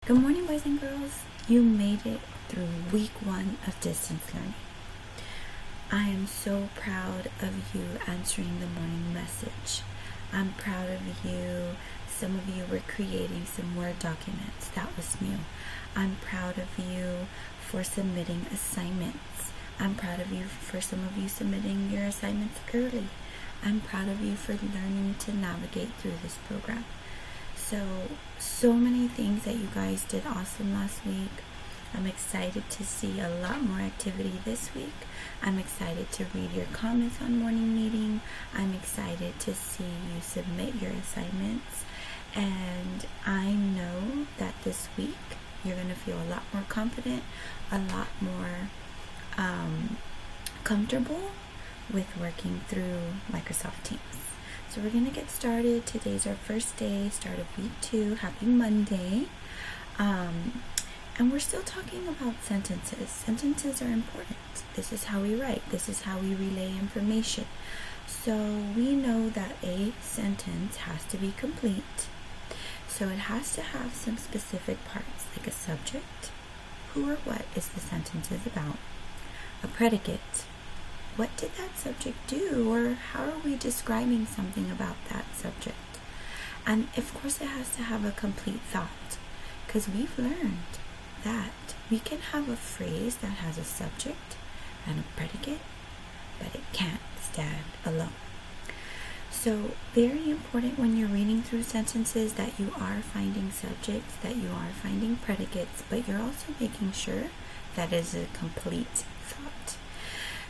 Good morning, boys and girls. You made it through week 1 of distance learning. I am so proud of you answering the morning message. I'm proud of you. Some of you were creating some Word documents. That was new. I'm proud of you for submitting assignments. I'm proud of you for some of you submitting your assignments early. I'm proud of you for learning to navigate through this program. So many things that you guys did awesome last week. I'm excited to see a lot more activity this week. I'm excited to read your comments on morning meeting. I'm excited to see you submit your assignments. And I know that this week you're going to feel a lot more confident, a lot more comfortable with working through Microsoft Teams. So we're going to get started. Today's our first day, start of week 2. Happy Monday. And we're still talking about sentences. Sentences are important. This is how we write. This is how we relay information. So we know that a sentence has to be complete. So it has to have some specific parts, like a subject. Who or what is the sentence is about? A predicate. What did that subject do, or how are we describing something about that subject? And of course it has to have a complete thought, because we've learned that we can have a phrase that has a subject and a predicate, but it can't stand alone. So very important when you're reading through sentences that you are finding subjects, that you are finding predicates, but you're also making sure that is a complete thought.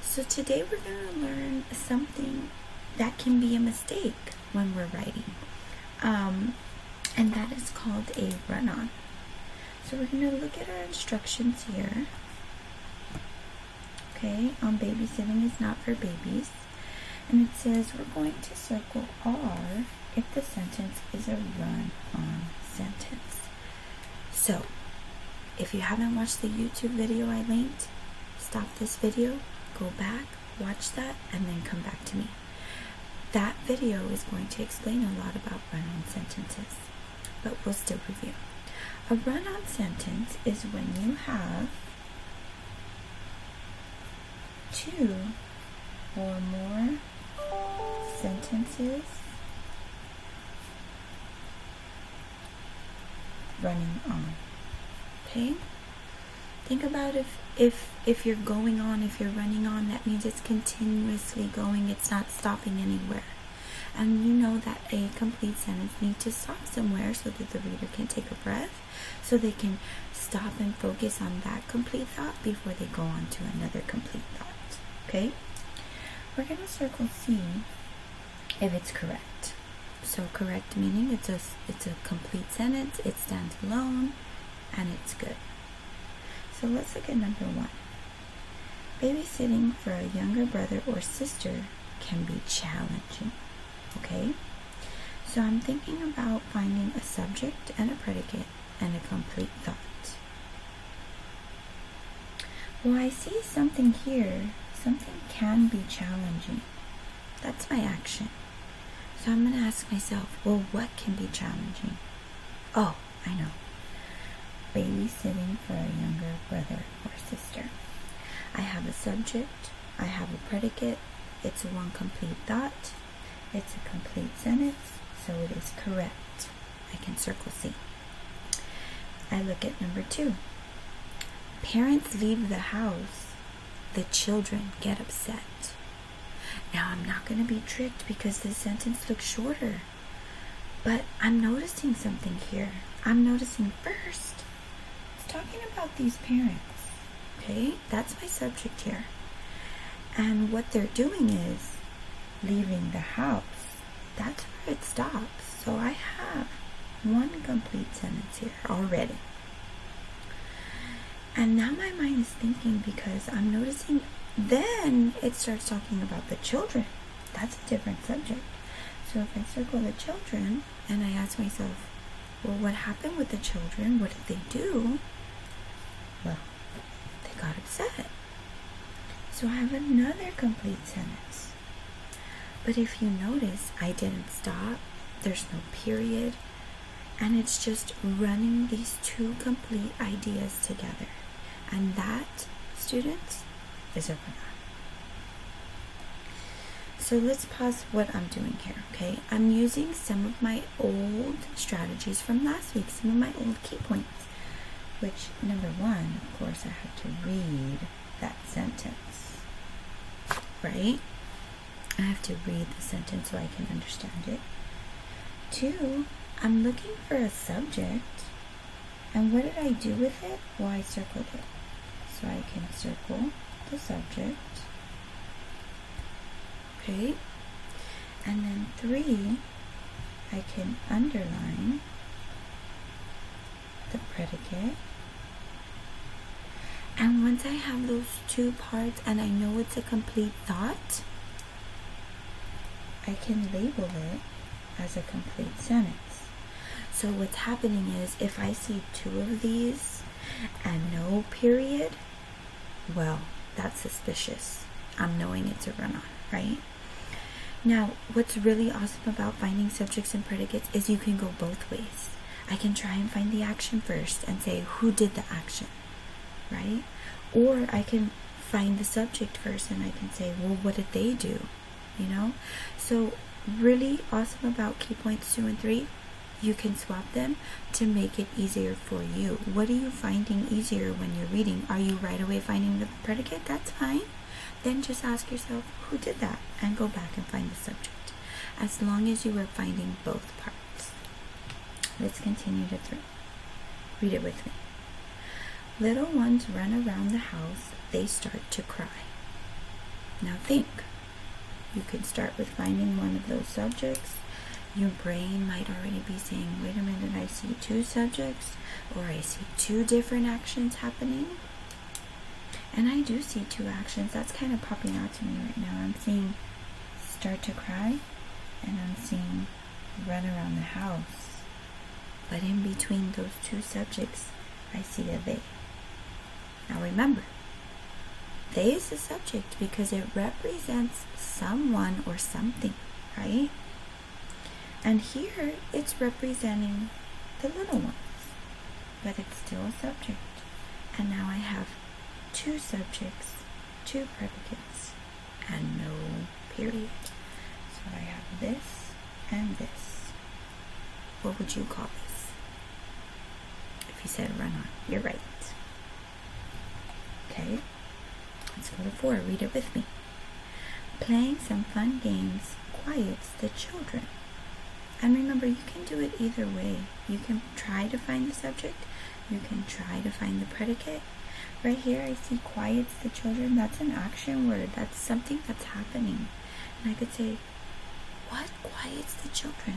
So today we're going to learn something that can be a mistake when we're writing. And that is called a run-on. So we're going to look at our instructions here. Okay, on babysitting is not for babies. And it says we're going to circle R if the sentence is a run-on sentence. So, if you haven't watched the YouTube video I linked, stop this video, go back, watch that, and then come back to me. That video is going to explain a lot about run-on sentences, but we'll still review. A run-on sentence is when you have 2 or more sentences running on. Okay? Think about if you're going on, if you're running on, that means it's continuously going, it's not stopping anywhere. And you know that a complete sentence needs to stop somewhere so that the reader can take a breath, so they can stop and focus on that complete thought before they go on to another complete thought. Okay? We're going to circle C if it's correct. So correct meaning it's a complete sentence, it stands alone, and it's good. So let's look at number 1. Babysitting for a younger brother or sister can be challenging. Okay? So I'm thinking about finding a subject and a predicate and a complete thought. Well, I see something here. Something can be challenging. That's my action. So I'm going to ask myself, well, what can be challenging? Oh, I know. Babysitting for a younger brother or sister. I have a subject, I have a predicate, it's one complete thought, it's a complete sentence, so it is correct. I can circle C. I look at number 2. Parents leave the house, the children get upset. Now I'm not going to be tricked because this sentence looks shorter, but I'm noticing something here. I'm noticing first, talking about these parents. Okay, that's my subject here, and what they're doing is leaving the house. That's where it stops. So I have one complete sentence here already, and now my mind is thinking because I'm noticing then it starts talking about the children. That's a different subject. So if I circle the children and I ask myself, well, what happened with the children? What did they do? Well, they got upset. So I have another complete sentence. But if you notice, I didn't stop. There's no period. And it's just running these two complete ideas together. And that, students, is a run-on. So let's pause what I'm doing here, okay? I'm using some of my old strategies from last week, some of my old key points, which, number one, of course, I have to read that sentence, right? I have to read the sentence so I can understand it. Two, I'm looking for a subject, and what did I do with it? Well, I circled it. So I can circle the subject. Okay, and then three, I can underline the predicate. And once I have those two parts and I know it's a complete thought, I can label it as a complete sentence. So what's happening is if I see two of these and no period, well, that's suspicious. I'm knowing it's a run-on, right? Now, what's really awesome about finding subjects and predicates is you can go both ways. I can try and find the action first and say, who did the action, right? Or I can find the subject first and I can say, well, what did they do, you know? So really awesome about key points 2 and 3, you can swap them to make it easier for you. What are you finding easier when you're reading? Are you right away finding the predicate? That's fine. Then just ask yourself, who did that? And go back and find the subject. As long as you are finding both parts. Let's continue to 3. Read it with me. Little ones run around the house. They start to cry. Now think. You can start with finding one of those subjects. Your brain might already be saying, wait a minute, I see 2 subjects, or I see 2 different actions happening. And I do see 2 actions. That's kind of popping out to me right now. I'm seeing start to cry, and I'm seeing run around the house. But in between those 2 subjects, I see a they. Now remember, they is the subject because it represents someone or something, right? And here, it's representing the little ones, but it's still a subject. And now I have 2 subjects, 2 predicates, and no period. So I have this and this. What would you call this? If you said run on, you're right. Okay, let's go to 4. Read it with me. Playing some fun games quiets the children. And remember, you can do it either way. You can try to find the subject. You can try to find the predicate. Right here, I see quiets the children. That's an action word. That's something that's happening. And I could say, what quiets the children?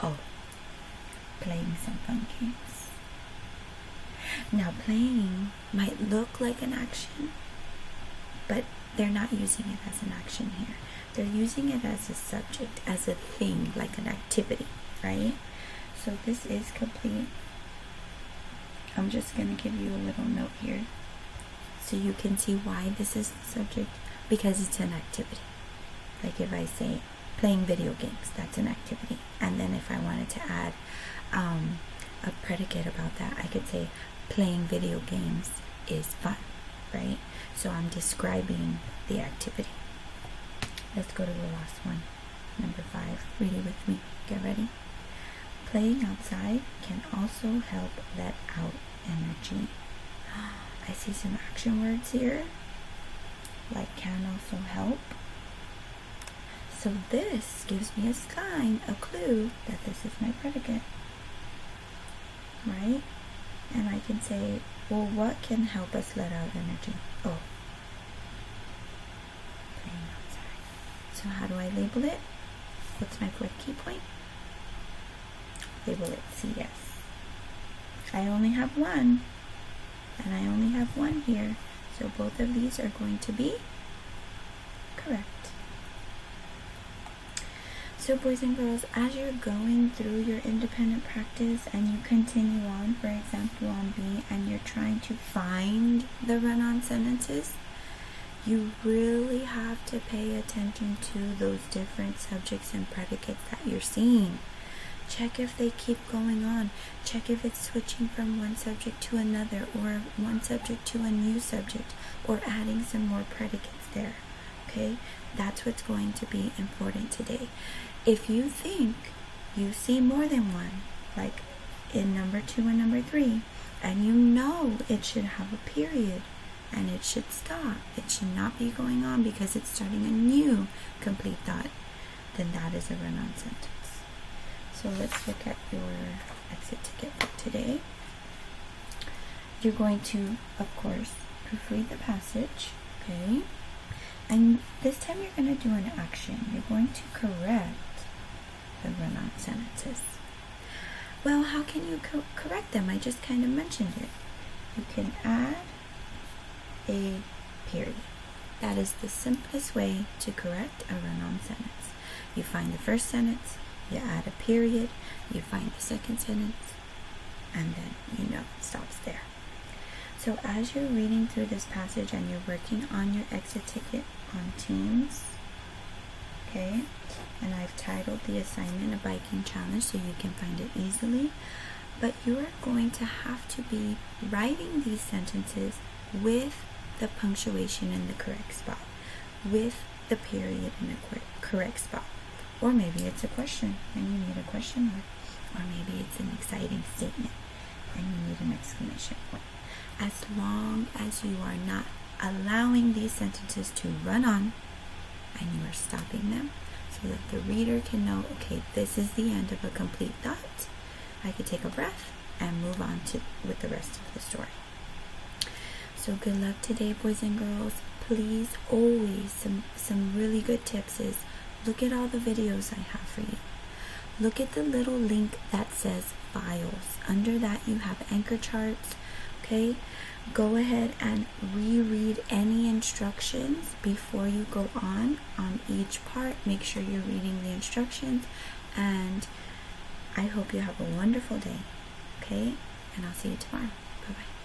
Oh, playing some fun games. Now, playing might look like an action, but they're not using it as an action here. They're using it as a subject, as a thing, like an activity, right? So this is complete. I'm just going to give you a little note here so you can see why this is the subject, because it's an activity. Like if I say playing video games, that's an activity. And then if I wanted to add a predicate about that, I could say playing video games is fun, right? So I'm describing the activity. Let's go to the last one, number 5. Read it with me. Get ready. Playing outside can also help let out energy. I see some action words here, like can also help. So this gives me a sign, a clue that this is my predicate, right? And I can say, well, what can help us let out energy? Oh, playing outside. So how do I label it? What's my 4th key point? Label it CS. I only have 1, and I only have 1 here, so both of these are going to be correct. So boys and girls, as you're going through your independent practice and you continue on, for example, on B, and you're trying to find the run-on sentences, you really have to pay attention to those different subjects and predicates that you're seeing. Check if they keep going on. Check if it's switching from one subject to another, or one subject to a new subject, or adding some more predicates there. Okay? That's what's going to be important today. If you think you see more than one, like in number 2 and number 3, and you know it should have a period and it should stop, it should not be going on because it's starting a new complete thought, then that is a run-on sentence. So let's look at your exit ticket for today. You're going to, of course, proofread the passage, okay? And this time you're going to do an action. You're going to correct the run-on sentences. Well, how can you correct them? I just kind of mentioned it. You can add a period. That is the simplest way to correct a run-on sentence. You find the first sentence, you add a period, you find the second sentence, and then you know it stops there. So as you're reading through this passage and you're working on your exit ticket on Teams, okay, and I've titled the assignment a biking challenge so you can find it easily, but you are going to have to be writing these sentences with the punctuation in the correct spot, with the period in the correct spot. Or maybe it's a question and you need a question mark, or maybe it's an exciting statement and you need an exclamation point. As long as you are not allowing these sentences to run on and you are stopping them so that the reader can know, okay, this is the end of a complete thought, I could take a breath and move on with the rest of the story. So good luck today, boys and girls. Please, always, some really good tips is look at all the videos I have for you. Look at the little link that says files. Under that you have anchor charts, okay? Go ahead and reread any instructions before you go on each part. Make sure you're reading the instructions, and I hope you have a wonderful day, okay? And I'll see you tomorrow. Bye-bye.